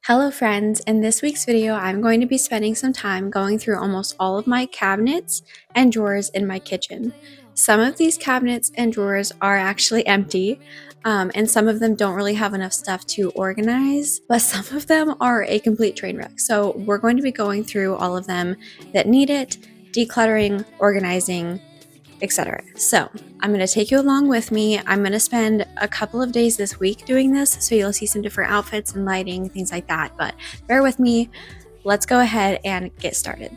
Hello friends, in this week's video I'm going to be spending some time going through almost all of my cabinets and drawers in my kitchen. Some of these cabinets and drawers are actually empty, and some of them don't really have enough stuff to organize, but some of them are a complete train wreck. So we're going to be going through all of them that need it, decluttering, organizing, etc. So I'm going to take you along with me. I'm going to spend a couple of days this week doing this, so you'll see some different outfits and lighting, things like that, but bear with me. Let's go ahead and get started.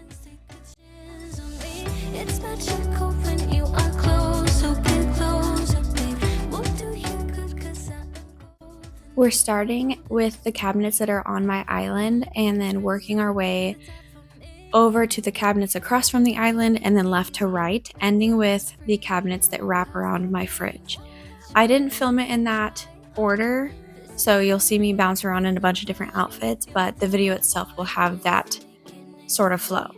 We're starting with the cabinets that are on my island and then working our way over to the cabinets across from the island and then left to right, ending with the cabinets that wrap around my fridge. I didn't film it in that order, so you'll see me bounce around in a bunch of different outfits, but the video itself will have that sort of flow.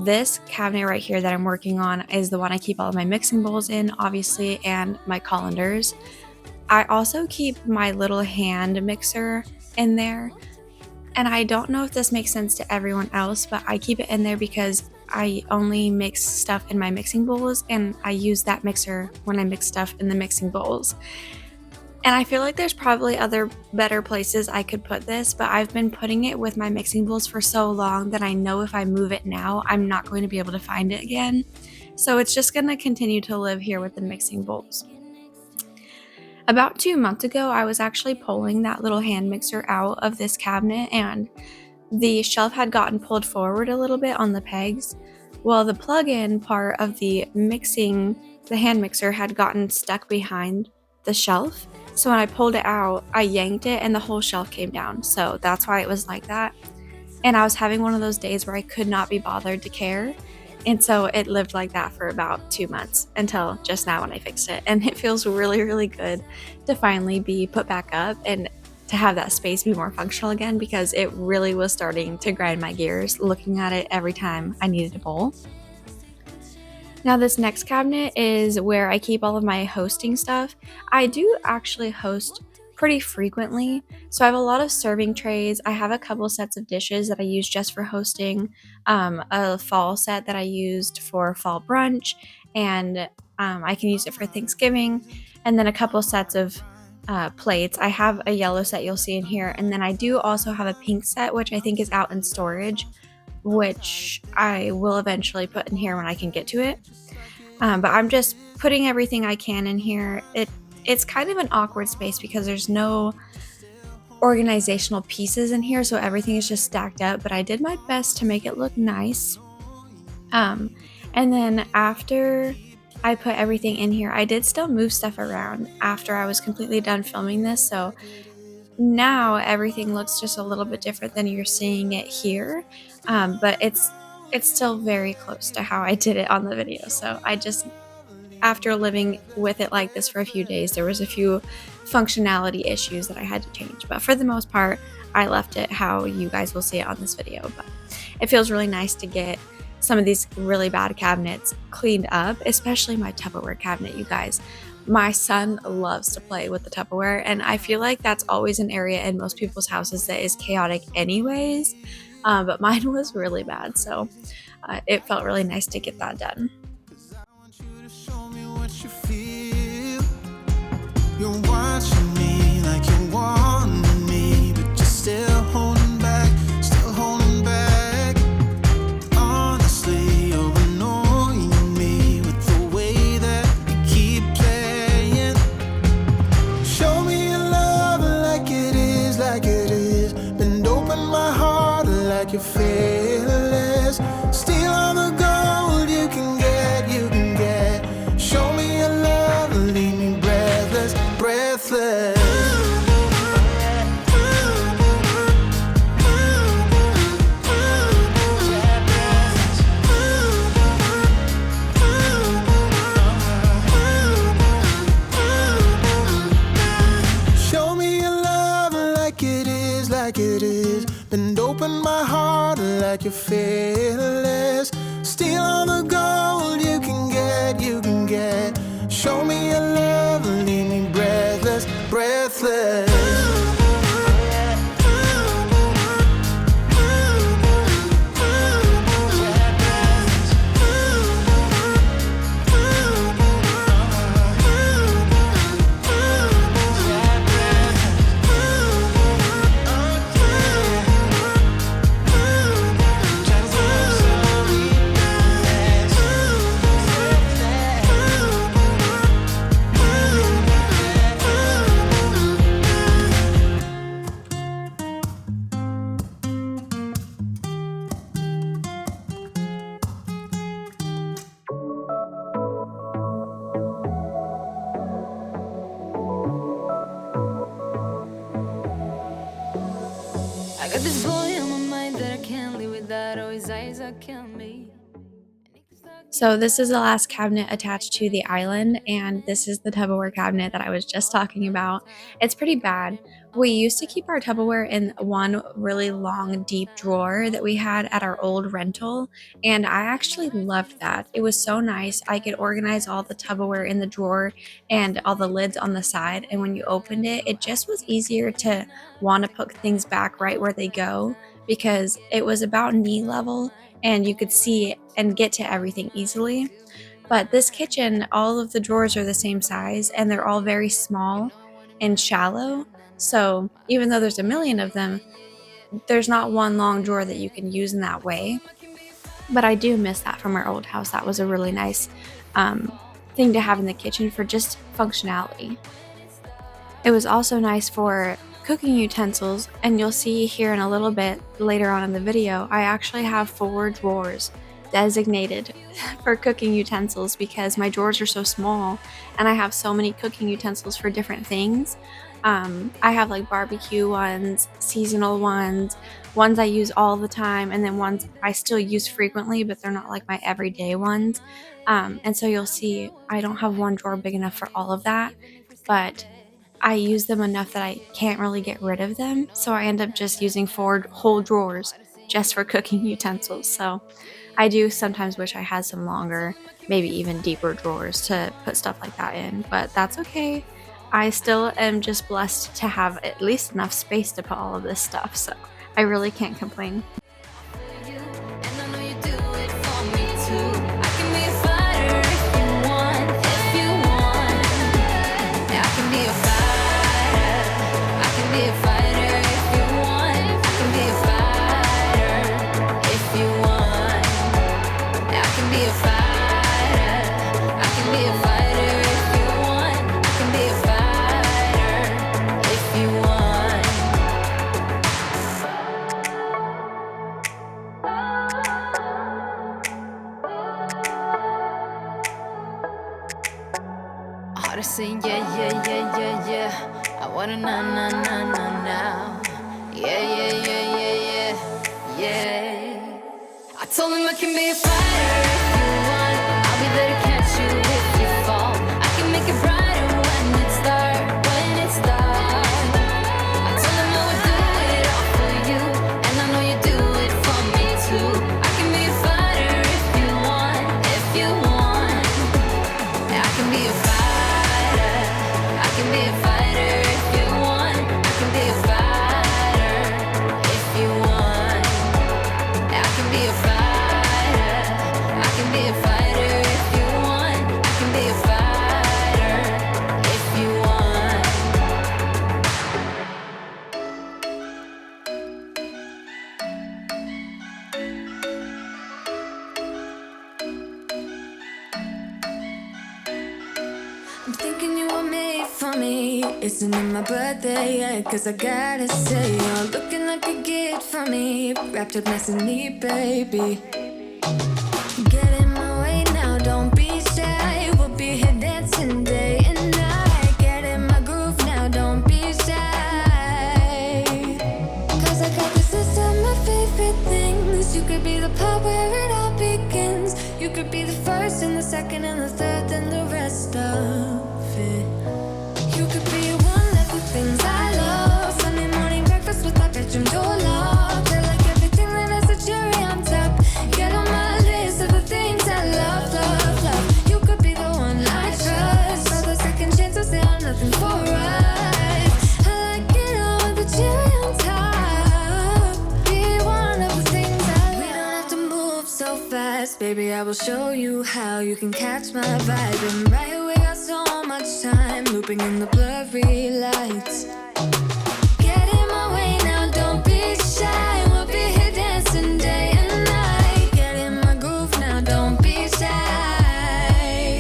This cabinet right here that I'm working on is the one I keep all of my mixing bowls in, obviously, and my colanders. I also keep my little hand mixer in there. And I don't know if this makes sense to everyone else, but I keep it in there because I only mix stuff in my mixing bowls, and I use that mixer when I mix stuff in the mixing bowls. And I feel like there's probably other better places I could put this, but I've been putting it with my mixing bowls for so long that I know if I move it now, I'm not going to be able to find it again. So it's just going to continue to live here with the mixing bowls. About 2 months ago, I was actually pulling that little hand mixer out of this cabinet, and the shelf had gotten pulled forward a little bit on the pegs. Well, the plug-in part of the hand mixer had gotten stuck behind the shelf. So when I pulled it out, I yanked it and the whole shelf came down. So that's why it was like that. And I was having one of those days where I could not be bothered to care. And so it lived like that for about 2 months until just now when I fixed it. And it feels really, really good to finally be put back up and to have that space be more functional again, because it really was starting to grind my gears looking at it every time I needed a bowl. Now this next cabinet is where I keep all of my hosting stuff. I do actually host pretty frequently, so I have a lot of serving trays. I have a couple sets of dishes that I use just for hosting, a fall set that I used for fall brunch, and I can use it for Thanksgiving, and then a couple sets of plates. I have a yellow set you'll see in here, and then I do also have a pink set, which I think is out in storage, which I will eventually put in here when I can get to it. But I'm just putting everything I can in here. It's kind of an awkward space because there's no organizational pieces in here, so everything is just stacked up, but I did my best to make it look nice. And then after I put everything in here, I did still move stuff around after I was completely done filming this, so now everything looks just a little bit different than you're seeing it here, but it's still very close to how I did it on the video. So after living with it like this for a few days, there was a few functionality issues that I had to change, but for the most part I left it how you guys will see it on this video. But it feels really nice to get some of these really bad cabinets cleaned up, especially my Tupperware cabinet. You guys, my son loves to play with the Tupperware, and I feel like that's always an area in most people's houses that is chaotic anyways, but mine was really bad, so it felt really nice to get that done. You're watching me like you want me, but you're still holding back, Honestly, you're annoying me with the way that you keep playing. Show me your love like it is. Bend open my heart like you're fearless. Steal all the gold you can get. Show me your love, leave me breathless. Show me your love like it is. Bend open my heart like you're fearless. Steal all the gold you can get. Show me your love, leave me breathless. I got this boy on my mind that I can't live without. Oh, his eyes are killing me. So this is the last cabinet attached to the island, and this is the Tupperware cabinet that I was just talking about. It's pretty bad. We used to keep our Tupperware in one really long, deep drawer that we had at our old rental, and I actually loved that. It was so nice. I could organize all the Tupperware in the drawer and all the lids on the side, and when you opened it, it just was easier to want to put things back right where they go because it was about knee level and you could see and get to everything easily. But this kitchen, all of the drawers are the same size and they're all very small and shallow. So even though there's a million of them, there's not one long drawer that you can use in that way. But I do miss that from our old house. That was a really nice thing to have in the kitchen for just functionality. It was also nice for cooking utensils, and you'll see here in a little bit later on in the video, I actually have 4 drawers designated for cooking utensils because my drawers are so small and I have so many cooking utensils for different things. I have like barbecue ones, seasonal ones, ones I use all the time, and then ones I still use frequently, but they're not like my everyday ones. And so you'll see I don't have one drawer big enough for all of that, but I use them enough that I can't really get rid of them, so I end up just using 4 whole drawers just for cooking utensils. So I do sometimes wish I had some longer, maybe even deeper drawers to put stuff like that in, but that's okay. I still am just blessed to have at least enough space to put all of this stuff, so I really can't complain. Heart is saying yeah, yeah, yeah, yeah, yeah. I wanna na na na na now. Yeah, yeah, yeah, yeah, yeah, yeah. I told him I can be a fighter if you want. I'll be there to catch you if you fall. I can make it brighter when it's dark, when it's dark. I told him I would do it all for you, and I know you do it for me too. I can be a fighter if you want, if you want. I can be a fighter. I can be a fighter if you want. I can be a fighter if you want. I can be a fighter. I can be a fighter if you want. I can be a fighter if you want. I'm thinking you were made for me. Isn't it my birthday yet? Cause I gotta say, you're looking like a gift for me. Wrapped up nice and neat, baby. Get in my way now, don't be shy. We'll be here dancing day and night. Get in my groove now, don't be shy. Cause I got this list of my favorite things. You could be the part where it all begins. You could be the first and the second and the third and the rest of it. You could be one of the things I love. Sunday morning breakfast with my bedroom door locked. I like everything that has a cherry on top. Get on my list of the things I love, love, love. You could be the one I trust. For the second chances, they are nothing for us. I like it all with the cherry on top. Be one of the things I love. We don't have to move so fast, baby. I will show you how you can catch my vibe. And right away, got so much time looping in the blurry lights. Get in my way now, don't be shy. We'll be here dancing day and night. Get in my groove now, don't be shy.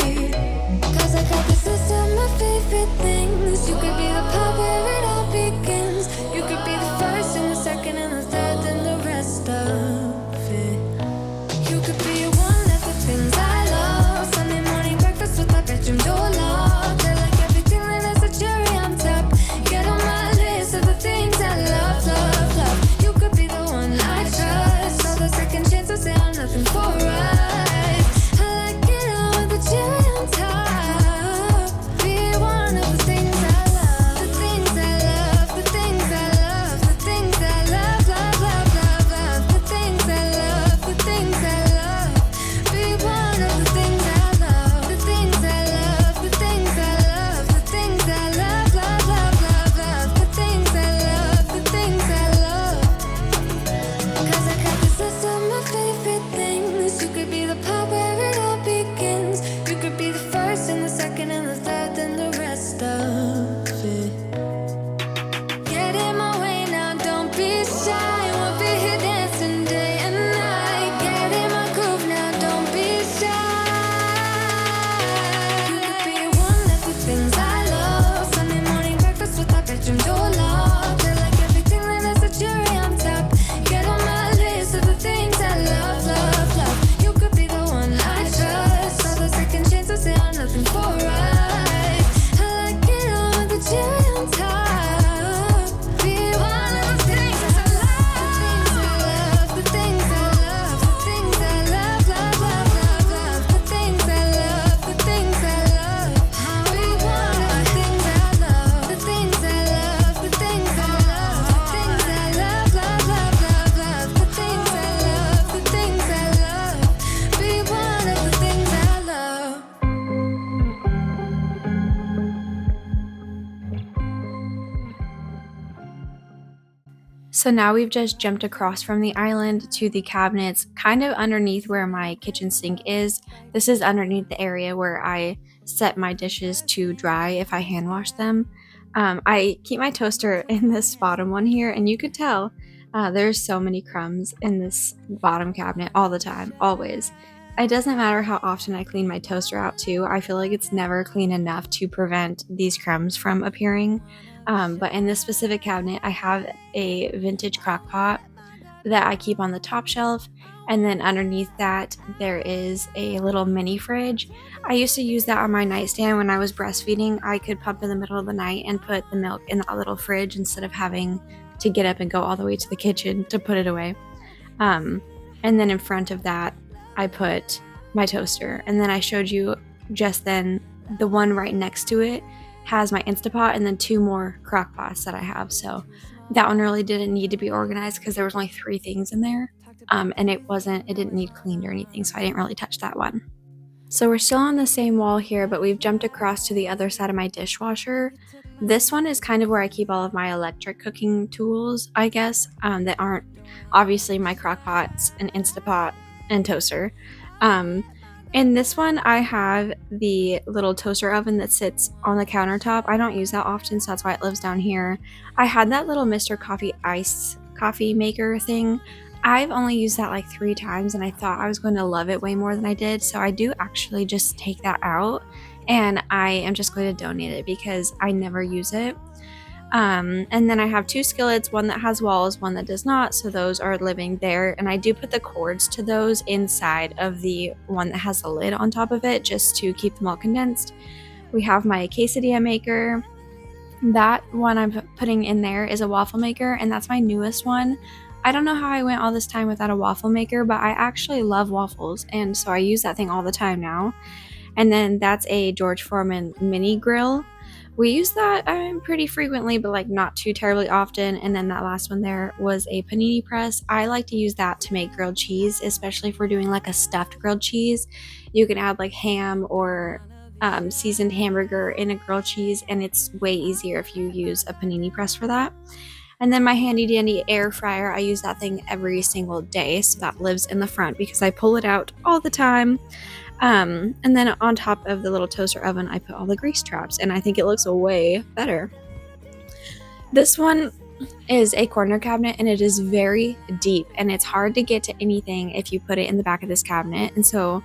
Cause I got this list of my favorite things. You could be the part where it all begins. You could be the first and the second and the third and the rest of it. You could be one of the things I love. Sunday morning breakfast with my bedroom door locked. I like everything that has a cherry on top. Get on my list. So now we've just jumped across from the island to the cabinets kind of underneath where my kitchen sink is. This is underneath the area where I set my dishes to dry if I hand wash them. I keep my toaster in this bottom one here, and you could tell there's so many crumbs in this bottom cabinet all the time, always. It doesn't matter how often I clean my toaster out, too. I feel like it's never clean enough to prevent these crumbs from appearing. But in this specific cabinet, I have a vintage crock pot that I keep on the top shelf. And then underneath that, there is a little mini fridge. I used to use that on my nightstand when I was breastfeeding. I could pump in the middle of the night and put the milk in that little fridge instead of having to get up and go all the way to the kitchen to put it away. Um, and then in front of that, I put my toaster. And then I showed you just then the one right next to it has my Instapot and then 2 more crock pots that I have. So that one really didn't need to be organized because there was only 3 things in there. And it didn't need cleaned or anything, so I didn't really touch that one. So we're still on the same wall here, but we've jumped across to the other side of my dishwasher. This one is kind of where I keep all of my electric cooking tools, I guess, that aren't obviously my crock pots and Instapot and toaster. In this one, I have the little toaster oven that sits on the countertop. I don't use that often, so that's why it lives down here. I had that little Mr. Coffee ice coffee maker thing. I've only used that like 3 times, and I thought I was going to love it way more than I did. So I do actually just take that out, and I am just going to donate it because I never use it. And then I have 2 skillets, one that has walls, one that does not, so those are living there. And I do put the cords to those inside of the one that has the lid on top of it just to keep them all condensed. We have my quesadilla maker. That one I'm putting in there is a waffle maker, and that's my newest one. I don't know how I went all this time without a waffle maker, but I actually love waffles, and so I use that thing all the time now. And then that's a George Foreman mini grill. We use that pretty frequently, but like not too terribly often. And then that last one there was a panini press. I like to use that to make grilled cheese, especially if we're doing like a stuffed grilled cheese. You can add like ham or seasoned hamburger in a grilled cheese, and it's way easier if you use a panini press for that. And then my handy dandy air fryer, I use that thing every single day, so that lives in the front because I pull it out all the time. And then on top of the little toaster oven, I put all the grease traps, and I think it looks way better. This one is a corner cabinet, and it is very deep, and it's hard to get to anything if you put it in the back of this cabinet. And so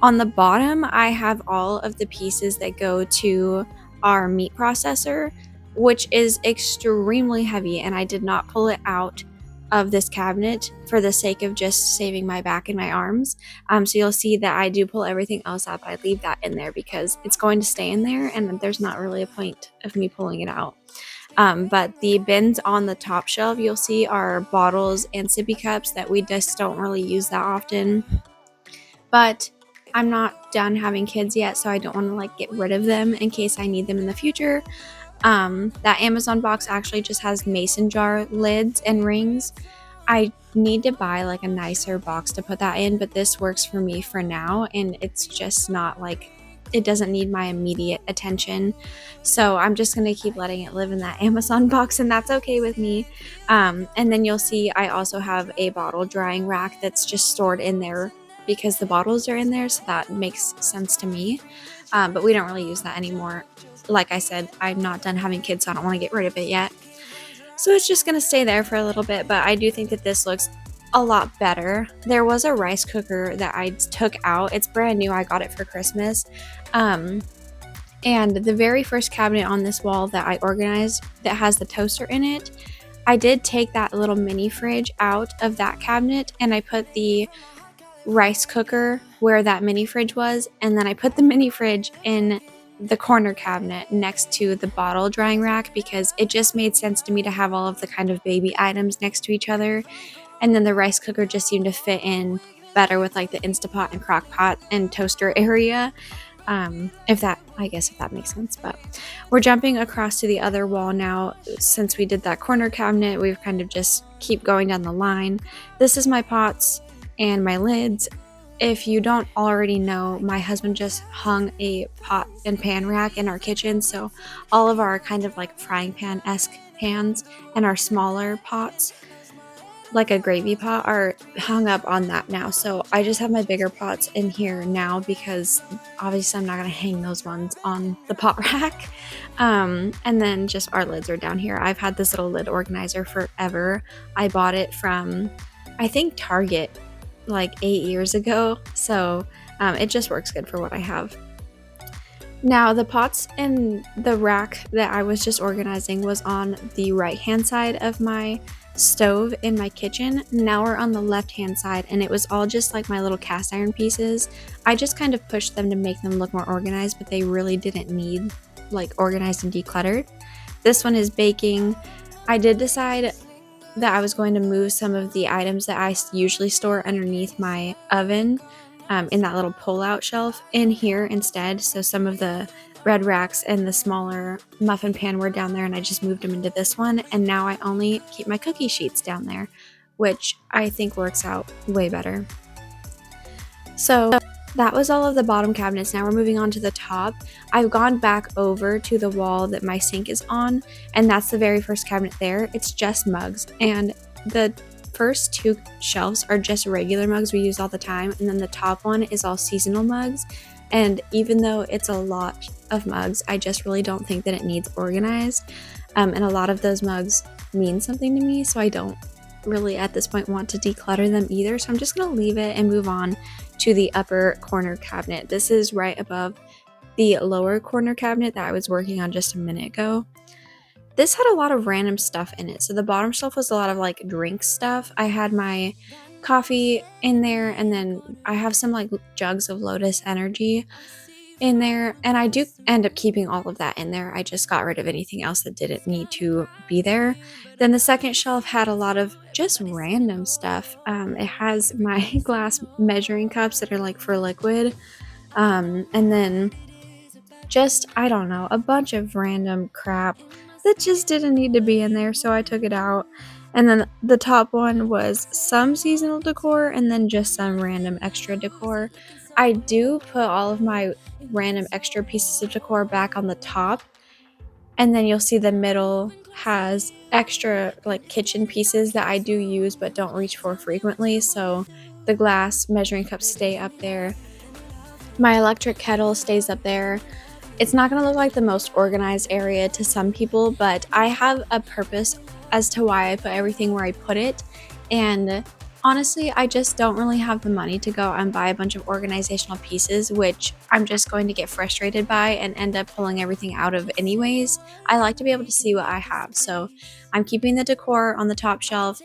on the bottom, I have all of the pieces that go to our meat processor, which is extremely heavy, and I did not pull it out of this cabinet for the sake of just saving my back and my arms. So you'll see that I do pull everything else out, but I leave that in there because it's going to stay in there, and there's not really a point of me pulling it out. But the bins on the top shelf you'll see are bottles and sippy cups that we just don't really use that often. But I'm not done having kids yet, so I don't want to like get rid of them in case I need them in the future. That Amazon box actually just has mason jar lids and rings. I need to buy like a nicer box to put that in, but this works for me for now, and it's just not like, it doesn't need my immediate attention. So I'm just going to keep letting it live in that Amazon box, and that's okay with me. And then you'll see I also have a bottle drying rack that's just stored in there because the bottles are in there, so that makes sense to me. But we don't really use that anymore. Like I said, I'm not done having kids, so I don't want to get rid of it yet. So it's just going to stay there for a little bit, but I do think that this looks a lot better. There was a rice cooker that I took out. It's brand new. I got it for Christmas. And the very first cabinet on this wall that I organized that has the toaster in it, I did take that little mini fridge out of that cabinet, and I put the rice cooker where that mini fridge was, and then I put the mini fridge in the corner cabinet next to the bottle drying rack because it just made sense to me to have all of the kind of baby items next to each other. And then the rice cooker just seemed to fit in better with like the Instapot and crock pot and toaster area. If that makes sense. But we're jumping across to the other wall now. Since we did that corner cabinet, we've kind of just keep going down the line. This is my pots and my lids. If you don't already know, my husband just hung a pot and pan rack in our kitchen, so all of our kind of like frying pan-esque pans, and our smaller pots, like a gravy pot, are hung up on that now. So I just have my bigger pots in here now because obviously I'm not going to hang those ones on the pot rack. And then just our lids are down here. I've had this little lid organizer forever. I bought it from, I think, Target like 8 years ago. So it just works good for what I have. Now, the pots in the rack that I was just organizing was on the right-hand side of my stove in my kitchen. Now we're on the left-hand side, and it was all just like my little cast iron pieces. I just kind of pushed them to make them look more organized, but they really didn't need like organized and decluttered. This one is baking. I did decide that I was going to move some of the items that I usually store underneath my oven in that little pull-out shelf in here instead. So some of the bread racks and the smaller muffin pan were down there, and I just moved them into this one. And now I only keep my cookie sheets down there, which I think works out way better. So that was all of the bottom cabinets. Now we're moving on to the top. I've gone back over to the wall that my sink is on, and that's the very first cabinet there. It's just mugs, and the first two shelves are just regular mugs we use all the time, and then the top one is all seasonal mugs. And even though it's a lot of mugs, I just really don't think that it needs organized. And a lot of those mugs mean something to me, so I don't really at this point want to declutter them either. So I'm just going to leave it and move on to the upper corner cabinet. This is right above the lower corner cabinet that I was working on just a minute ago. This had a lot of random stuff in it. So the bottom shelf was a lot of like drink stuff. I had my coffee in there, and then I have some like jugs of Lotus Energy in there, and I do end up keeping all of that in there. I just got rid of anything else that didn't need to be there. Then the second shelf had a lot of just random stuff. It has my glass measuring cups that are like for liquid, and then just, I don't know, a bunch of random crap that just didn't need to be in there, so I took it out. And then the top one was some seasonal decor and then just some random extra decor. I do put all of my random extra pieces of decor back on the top, and then you'll see the middle has extra like kitchen pieces that I do use but don't reach for frequently. So the glass measuring cups stay up there. My electric kettle stays up there. It's not going to look like the most organized area to some people, but I have a purpose as to why I put everything where I put it. And honestly, I just don't really have the money to go and buy a bunch of organizational pieces, which I'm just going to get frustrated by and end up pulling everything out of anyways. I like to be able to see what I have. So I'm keeping the decor on the top shelf,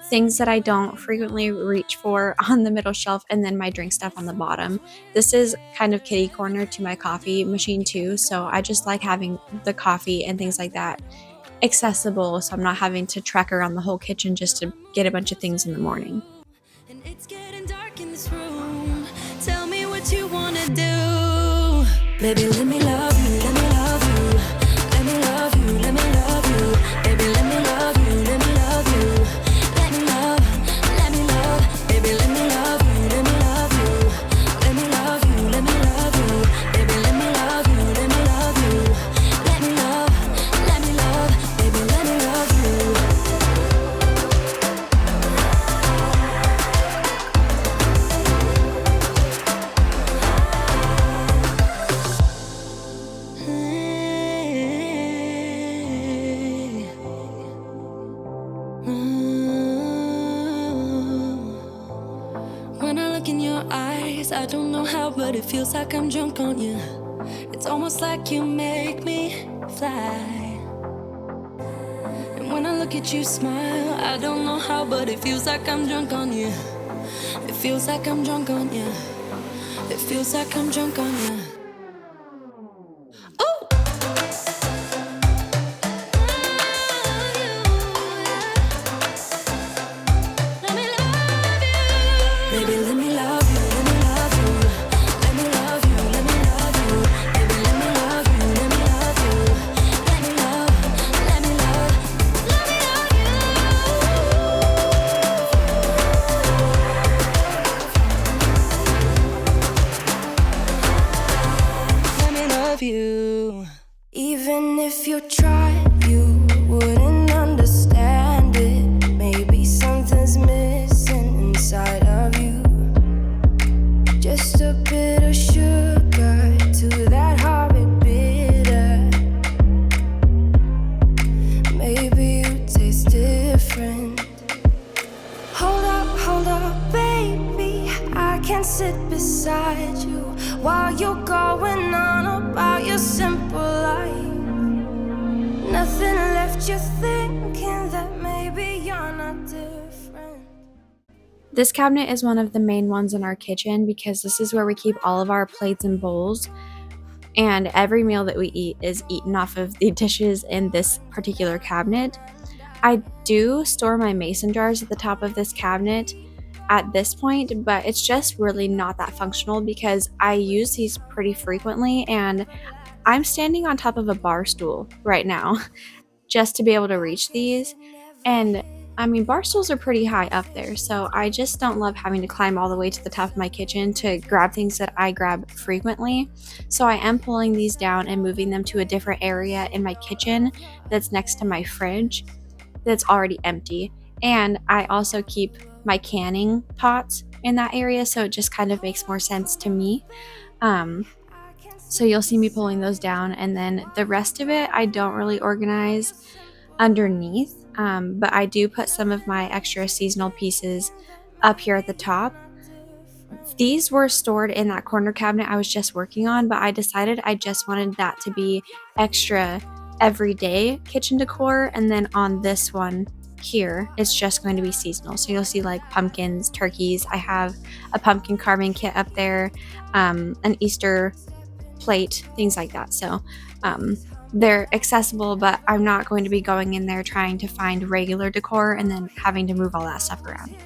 things that I don't frequently reach for on the middle shelf, and then my drink stuff on the bottom. This is kind of kitty corner to my coffee machine too, so I just like having the coffee and things like that accessible, so I'm not having to trek around the whole kitchen just to get a bunch of things in the morning. And it's getting dark in this room. Tell me what you wanna do. Baby, let me love you, let me love you. Let me love you, let me love you. Baby, let me love you, let me love you. Let me love, baby, let me love you, let me love you. Let me love you, let me love you. Baby, let me love you, let me love you. Let me love, baby, let me love you. When I look in your eyes, I don't know how, but it feels like I'm drunk on you. It's almost like you make me fly. And when I look at you smile, I don't know how, but it feels like I'm drunk on you. It feels like I'm drunk on you. It feels like I'm drunk on you. Oh! Let me love you. Baby, let me love you, let me love you. Let me love you, let me love you. Baby, let me love you, let me love you. Let me love, let me love, let me love you. different. Hold up, baby. I can sit beside you while you're going on about your simple life. Nothing left you thinking that maybe you're not different. This cabinet is one of the main ones in our kitchen because this is where we keep all of our plates and bowls. And every meal that we eat is eaten off of the dishes in this particular cabinet. I do store my mason jars at the top of this cabinet at this point, but it's just really not that functional because I use these pretty frequently, and I'm standing on top of a bar stool right now just to be able to reach these. And I mean, bar stools are pretty high up there, so I just don't love having to climb all the way to the top of my kitchen to grab things that I grab frequently. So I am pulling these down and moving them to a different area in my kitchen that's next to my fridge that's already empty. And I also keep my canning pots in that area, so it just kind of makes more sense to me. So you'll see me pulling those down, and then the rest of it I don't really organize underneath, but I do put some of my extra seasonal pieces up here at the top. These were stored in that corner cabinet I was just working on, but I decided I just wanted that to be extra everyday kitchen decor, and then on this one here it's just going to be seasonal. So you'll see like pumpkins, turkeys. I have a pumpkin carving kit up there, an Easter plate, things like that. So they're accessible, but I'm not going to be going in there trying to find regular decor and then having to move all that stuff around.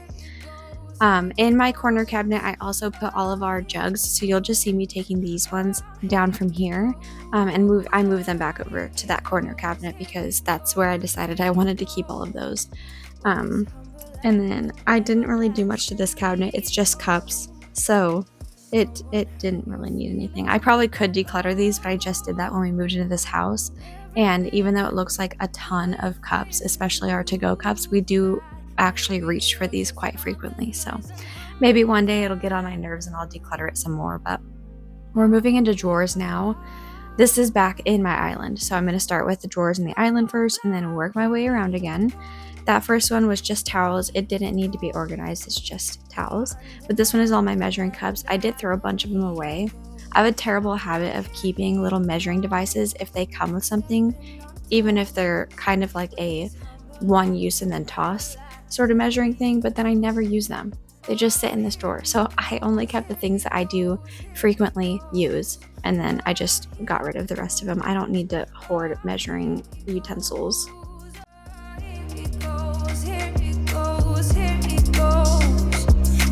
In my corner cabinet, I also put all of our jugs, so you'll just see me taking these ones down from here, and I move them back over to that corner cabinet because that's where I decided I wanted to keep all of those. And then I didn't really do much to this cabinet. It's just cups, so it didn't really need anything. I probably could declutter these, but I just did that when we moved into this house. And even though it looks like a ton of cups, especially our to-go cups, we do actually reach for these quite frequently. So maybe one day it'll get on my nerves and I'll declutter it some more. But we're moving into drawers now. This is back in my island, so I'm going to start with the drawers in the island first and then work my way around again. That first one was just towels. It didn't need to be organized, it's just towels. But this one is all my measuring cups. I did throw a bunch of them away. I have a terrible habit of keeping little measuring devices if they come with something, even if they're kind of like a one use and then toss sort of measuring thing, but then I never use them. They just sit in this drawer. So I only kept the things that I do frequently use, and then I just got rid of the rest of them. I don't need to hoard measuring utensils.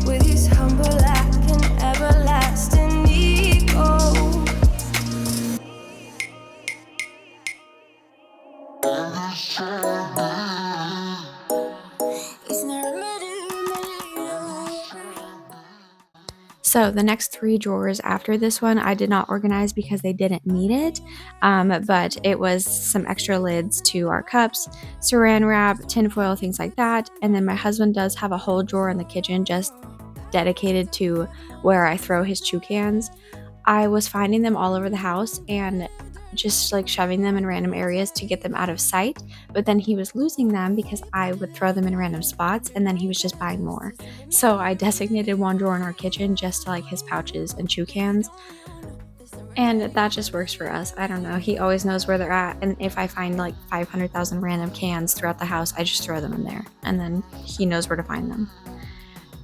With his humble lack and everlasting ego. So the next 3 drawers after this one I did not organize because they didn't need it, but it was some extra lids to our cups, saran wrap, tinfoil, things like that. And then my husband does have a whole drawer in the kitchen just dedicated to where I throw his chew cans. I was finding them all over the house and just like shoving them in random areas to get them out of sight, but then he was losing them because I would throw them in random spots and then he was just buying more. So I designated one drawer in our kitchen just to like his pouches and chew cans, and that just works for us. I don't know, he always knows where they're at, and if I find like 500,000 random cans throughout the house, I just throw them in there and then he knows where to find them.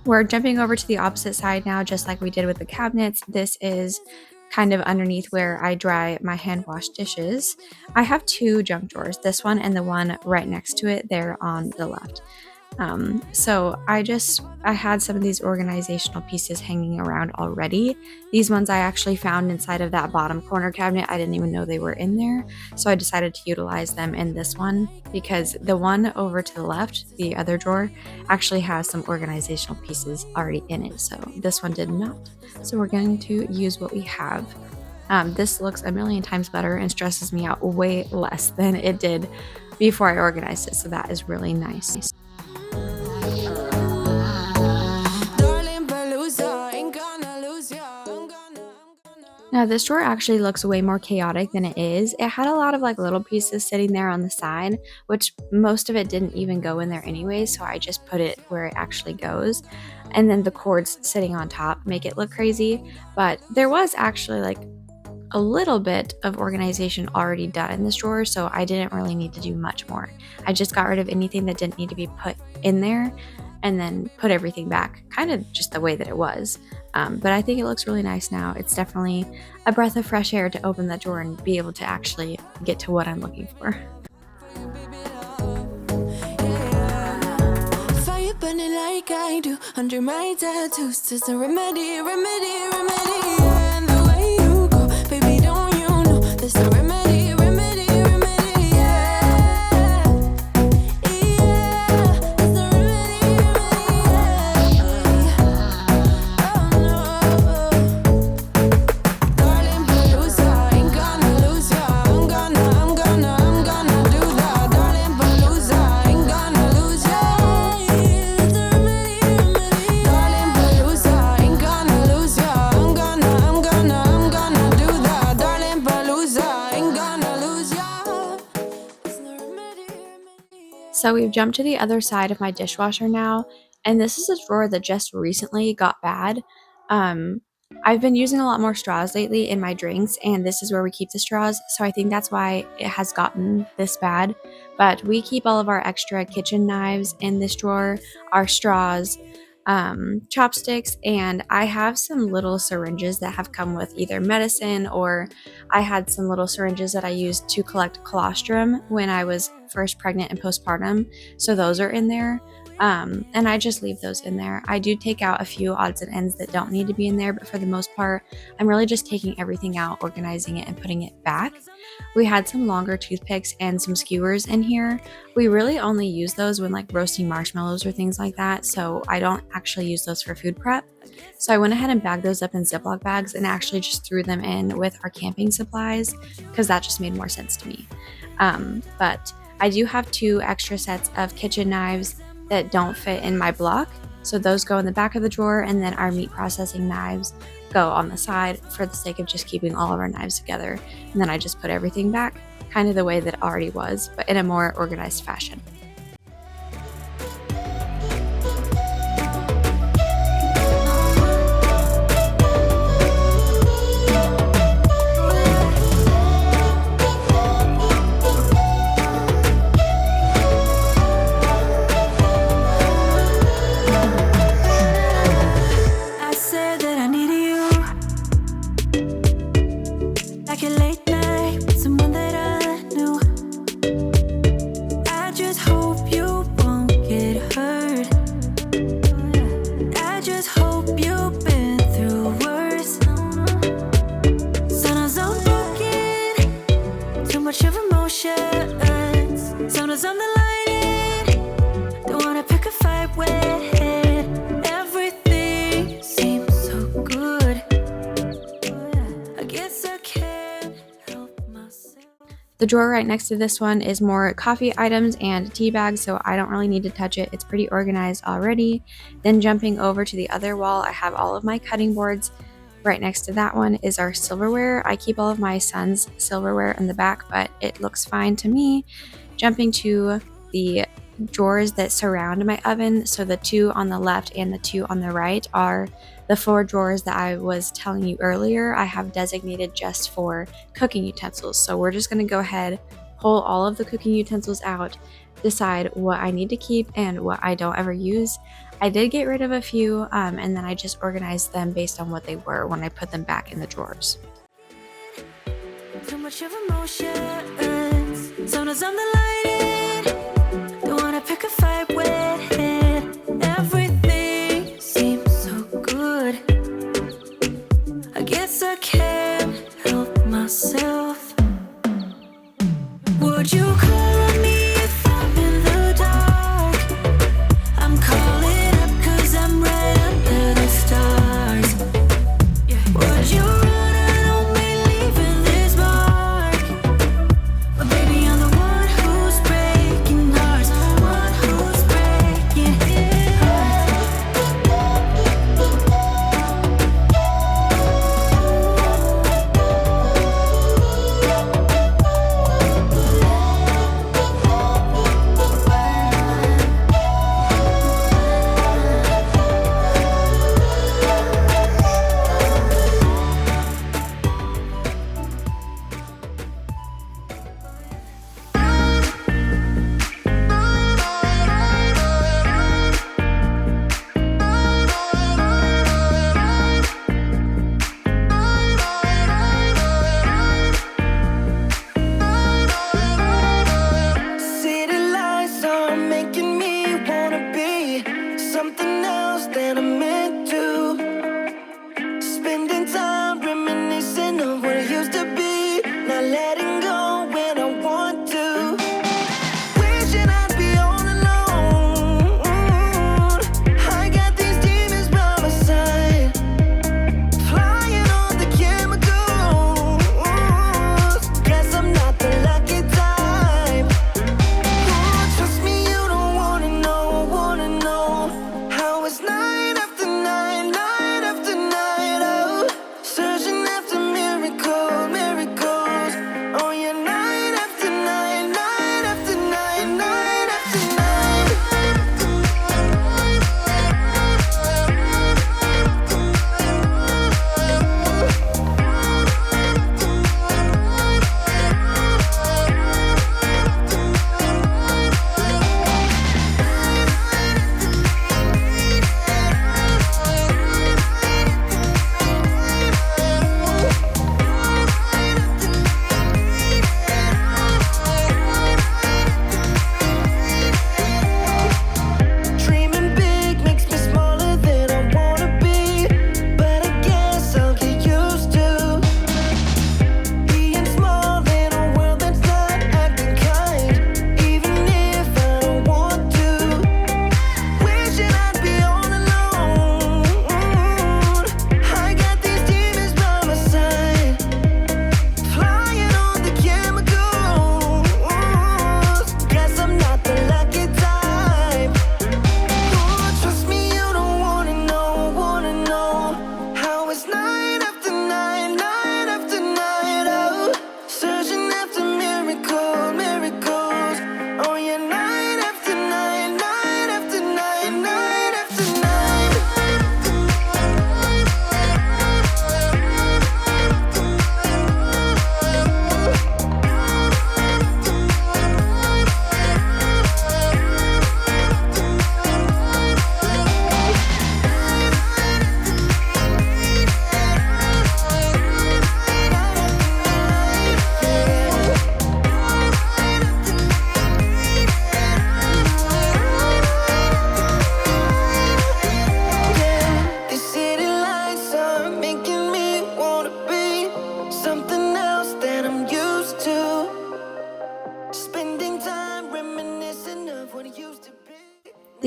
We're jumping over to the opposite side now, just like we did with the cabinets. This is kind of underneath where I dry my hand wash dishes. I have 2 junk drawers, this one and the one right next to it there on the left. So I had some of these organizational pieces hanging around already. These ones I actually found inside of that bottom corner cabinet. I didn't even know they were in there. So I decided to utilize them in this one because the one over to the left, the other drawer, actually has some organizational pieces already in it. So this one did not. So we're going to use what we have. This looks a million times better and stresses me out way less than it did before I organized it. So that is really nice. Now, this drawer actually looks way more chaotic than it is. It had a lot of like little pieces sitting there on the side, which most of it didn't even go in there anyway, so I just put it where it actually goes. And then the cords sitting on top make it look crazy, but there was actually like a little bit of organization already done in this drawer, so I didn't really need to do much more. I just got rid of anything that didn't need to be put in there and then put everything back kind of just the way that it was. But I think it looks really nice now. It's definitely a breath of fresh air to open that drawer and be able to actually get to what I'm looking for. Fire burning like I do under my tattoos. There's a remedy. And the way you go, baby, don't you know? There's a remedy. Yeah. There's a remedy. Oh no. Darling, Palooza, ain't gonna lose ya. I'm gonna do that. Darling, Palooza, ain't gonna lose ya. There's a remedy. Darling, Palooza, ain't gonna lose ya. I'm gonna do that. Darling, Palooza, ain't gonna lose ya. There's no remedy. So we've jumped to the other side of my dishwasher now, and this is a drawer that just recently got bad. Um, I've been using a lot more straws lately in my drinks, and this is where we keep the straws, so I think that's why it has gotten this bad. But we keep all of our extra kitchen knives in this drawer, our straws, chopsticks, and I have some little syringes that have come with either medicine, or I had some little syringes that I used to collect colostrum when I was first pregnant and postpartum, so those are in there. And I just leave those in there. I do take out a few odds and ends that don't need to be in there, but for the most part, I'm really just taking everything out, organizing it, and putting it back. We had some longer toothpicks and some skewers in here. We really only use those when like roasting marshmallows or things like that, so I don't actually use those for food prep. So I went ahead and bagged those up in Ziploc bags and actually just threw them in with our camping supplies because that just made more sense to me. But I do have 2 extra sets of kitchen knives that don't fit in my block, so those go in the back of the drawer, and then our meat processing knives go on the side for the sake of just keeping all of our knives together. And then I just put everything back kind of the way that it already was, but in a more organized fashion. I said that I needed you, like a late night with someone that I knew. I just hope you won't get hurt. I just hope you've been through worse. Sometimes I'm broken, too much of emotions. Sometimes I'm the lighting, don't wanna pick a fight with. Everything seems so good. I guess I can't help myself. The drawer right next to this one is more coffee items and tea bags, so I don't really need to touch it. It's pretty organized already. Then jumping over to the other wall, I have all of my cutting boards. Right next to that one is our silverware. I keep all of my son's silverware in the back, but it looks fine to me. Jumping to the drawers that surround my oven, so the 2 on the left and the 2 on the right are the 4 drawers that I was telling you earlier I have designated just for cooking utensils. So we're just going to go ahead, pull all of the cooking utensils out, decide what I need to keep and what I don't ever use. I did get rid of a few, and then I just organized them based on what they were when I put them back in the drawers. Too much of emotions. Sometimes I'm the lighting, don't wanna pick a fight with. Everything seems so good. I guess I can't help myself. Would you call on me if I'm in the dark? I'm calling up 'cause I'm right under the stars. Would you run? I don't believe in this mark. But baby, I'm the one who's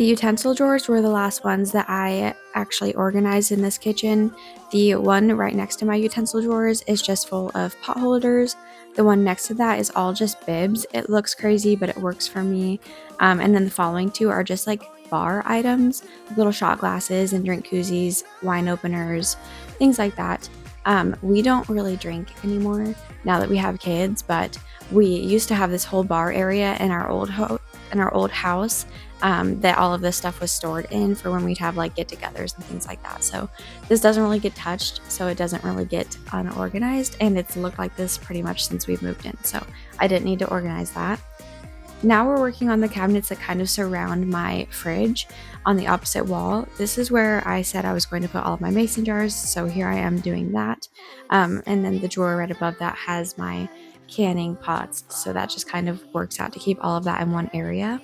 utensil drawers were the last ones that I actually organized in this kitchen. The one right next to my utensil drawers is just full of pot holders. The one next to that is all just bibs. It looks crazy, but it works for me. And then the following two are just like bar items, little shot glasses and drink koozies, wine openers, things like that. We don't really drink anymore now that we have kids, but we used to have this whole bar area in our old house that all of this stuff was stored in for when we'd have like get-togethers and things like that. So this doesn't really get touched, so it doesn't really get unorganized, and it's looked like this pretty much since we've moved in. So I didn't need to organize that. Now we're working on the cabinets that kind of surround my fridge on the opposite wall. This is where I said I was going to put all of my mason jars, so here I am doing that. And then the drawer right above that has my canning pots, so that just kind of works out to keep all of that in one area.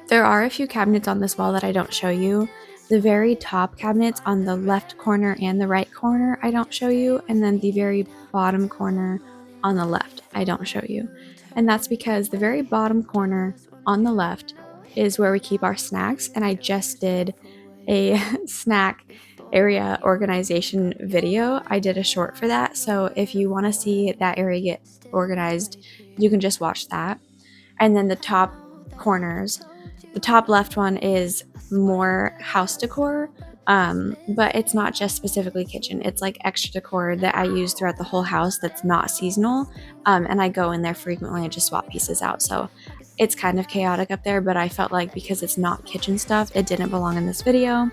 There are a few cabinets on this wall that I don't show you. The very top cabinets on the left corner and the right corner I don't show you, and then the very bottom corner on the left I don't show you. And that's because the very bottom corner on the left is where we keep our snacks, and I just did a snack area organization video. I did a short for that, so if you want to see that area get organized, you can just watch that. And then the top corners, the top left one is more house decor, but it's not just specifically kitchen. It's like extra decor that I use throughout the whole house that's not seasonal, and I go in there frequently and just swap pieces out. So it's kind of chaotic up there, but I felt like because it's not kitchen stuff, it didn't belong in this video.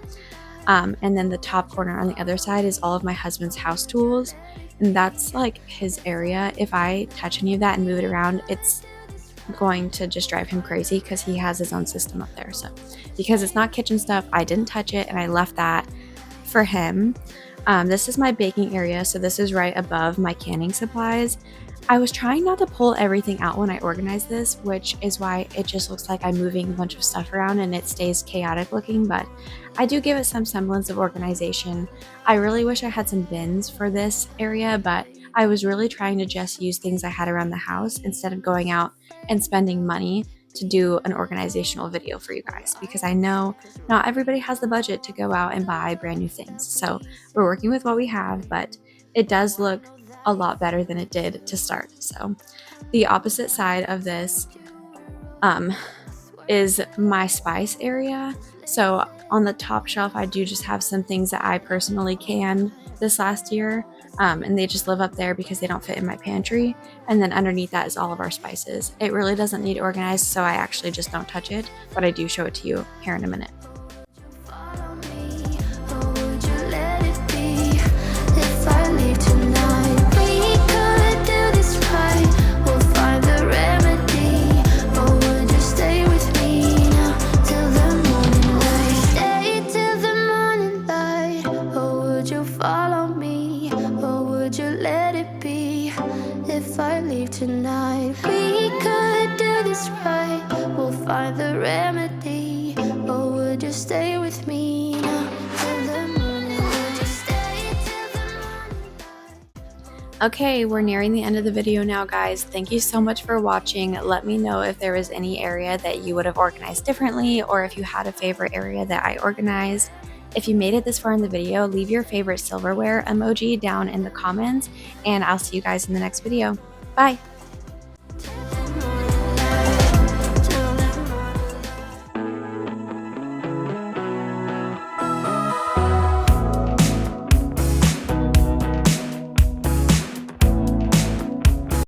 And then the top corner on the other side is all of my husband's house tools, and that's like his area. If I touch any of that and move it around, it's going to just drive him crazy because he has his own system up there. So because it's not kitchen stuff, I didn't touch it and I left that for him. This is my baking area, so this is right above my canning supplies. I was trying not to pull everything out when I organize this, which is why it just looks like I'm moving a bunch of stuff around and it stays chaotic looking, but I do give it some semblance of organization. I really wish I had some bins for this area, but I was really trying to just use things I had around the house instead of going out and spending money to do an organizational video for you guys, because I know not everybody has the budget to go out and buy brand new things. So we're working with what we have, but it does look a lot better than it did to start. So the opposite side of this is my spice area. So on the top shelf, I do just have some things that I personally canned this last year, and they just live up there because they don't fit in my pantry. And then underneath that is all of our spices. It really doesn't need organized, so I actually just don't touch it, but I do show it to you here in a minute. Tonight we could do this right. We'll find the remedy. Or would you stay with me now till the morning? Would you stay till the morning? Okay, we're nearing the end of the video now, guys. Thank you so much for watching. Let me know if there was any area that you would have organized differently, or if you had a favorite area that I organized. If you made it this far in the video, leave your favorite silverware emoji down in the comments, and I'll see you guys in the next video. Bye!